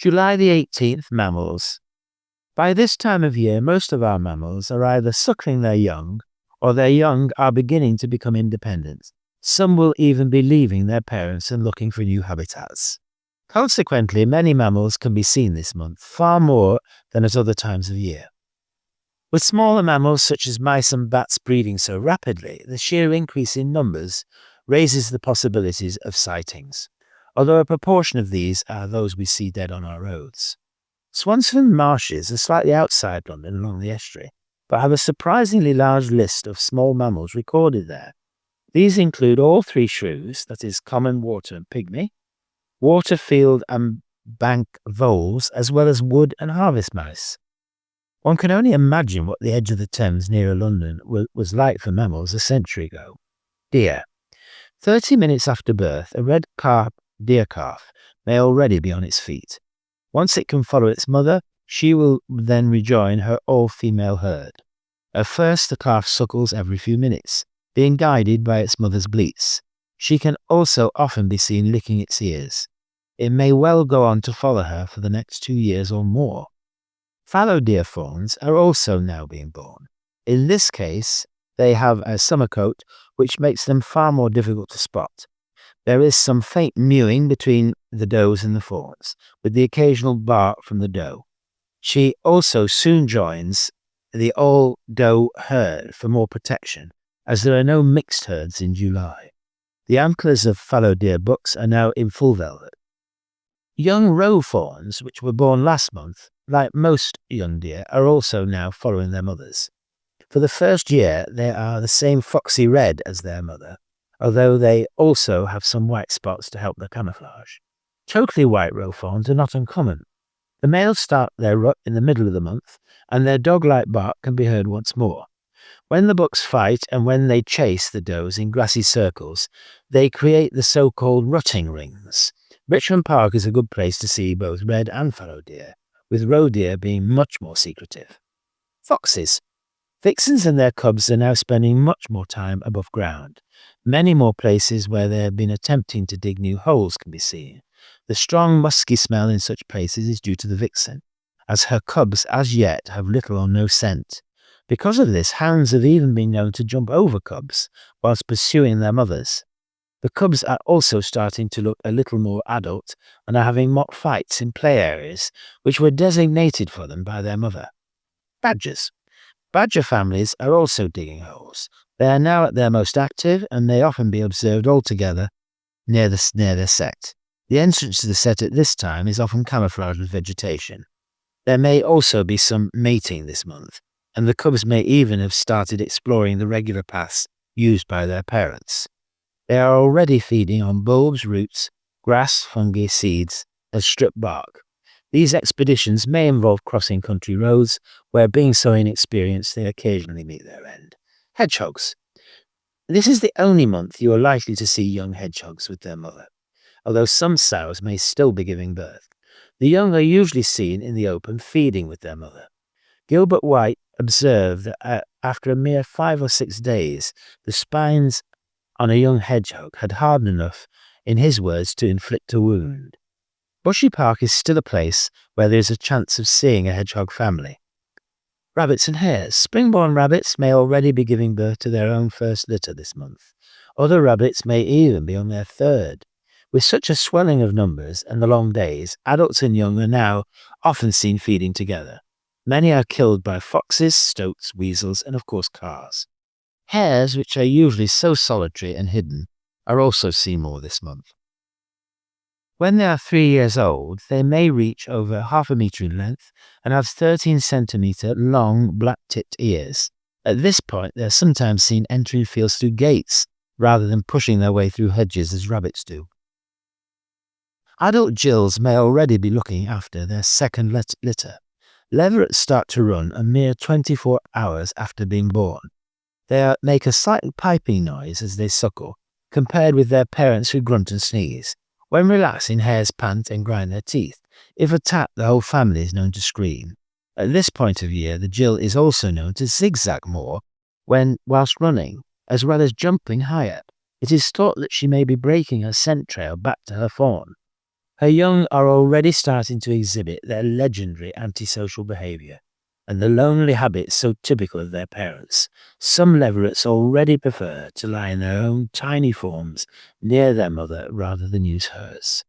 July the 18th, mammals. By this time of year, most of our mammals are either suckling their young, or their young are beginning to become independent. Some will even be leaving their parents and looking for new habitats. Consequently, many mammals can be seen this month, far more than at other times of year. With smaller mammals such as mice and bats breeding so rapidly, the sheer increase in numbers raises the possibilities of sightings, although a proportion of these are those we see dead on our roads. Swansford marshes are slightly outside London along the estuary, but have a surprisingly large list of small mammals recorded there. These include all three shrews, that is, common, water and pygmy, water, field and bank voles, as well as wood and harvest mice. One can only imagine what the edge of the Thames near London was like for mammals a century ago. Deer. 30 minutes after birth, a red deer calf may already be on its feet. Once it can follow its mother, she will then rejoin her all-female herd. At first, the calf suckles every few minutes, being guided by its mother's bleats. She can also often be seen licking its ears. It may well go on to follow her for the next 2 years or more. Fallow deer fawns are also now being born. In this case, they have a summer coat, which makes them far more difficult to spot. There is some faint mewing between the does and the fawns, with the occasional bark from the doe. She also soon joins the all-doe herd for more protection, as there are no mixed herds in July. The antlers of fallow deer bucks are now in full velvet. Young roe fawns, which were born last month, like most young deer, are also now following their mothers. For the first year, they are the same foxy red as their mother, although they also have some white spots to help their camouflage. Totally white roe fawns are not uncommon. The males start their rut in the middle of the month, and their dog-like bark can be heard once more. When the bucks fight and when they chase the does in grassy circles, they create the so-called rutting rings. Richmond Park is a good place to see both red and fallow deer, with roe deer being much more secretive. Foxes. Vixens and their cubs are now spending much more time above ground. Many more places where they have been attempting to dig new holes can be seen. The strong musky smell in such places is due to the vixen, as her cubs as yet have little or no scent. Because of this, hounds have even been known to jump over cubs whilst pursuing their mothers. The cubs are also starting to look a little more adult and are having mock fights in play areas which were designated for them by their mother. Badgers. Badger families are also digging holes. They are now at their most active and may often be observed all together near their sett. The entrance to the sett at this time is often camouflaged with vegetation. There may also be some mating this month, and the cubs may even have started exploring the regular paths used by their parents. They are already feeding on bulbs, roots, grass, fungi, seeds, and stripped bark. These expeditions may involve crossing country roads, where being so inexperienced they occasionally meet their end. Hedgehogs. This is the only month you are likely to see young hedgehogs with their mother, although some sows may still be giving birth. The young are usually seen in the open feeding with their mother. Gilbert White observed that after a mere 5 or 6 days, the spines on a young hedgehog had hardened enough, in his words, to inflict a wound. Bushy Park is still a place where there is a chance of seeing a hedgehog family. Rabbits and hares. Spring-born rabbits may already be giving birth to their own first litter this month. Other rabbits may even be on their third. With such a swelling of numbers and the long days, adults and young are now often seen feeding together. Many are killed by foxes, stoats, weasels, and of course cars. Hares, which are usually so solitary and hidden, are also seen more this month. When they are 3 years old, they may reach over 0.5 meter in length and have 13-centimeter long black-tipped ears. At this point, they are sometimes seen entering fields through gates rather than pushing their way through hedges as rabbits do. Adult gills may already be looking after their second litter. Leverets start to run a mere 24 hours after being born. They make a slight piping noise as they suckle, compared with their parents who grunt and sneeze. When relaxing, hares pant and grind their teeth. If attacked, the whole family is known to scream. At this point of year, the gill is also known to zigzag more whilst running, as well as jumping higher. It is thought that she may be breaking her scent trail back to her fawn. Her young are already starting to exhibit their legendary antisocial behavior and the lonely habits so typical of their parents. Some leverets already prefer to lie in their own tiny forms near their mother rather than use hers.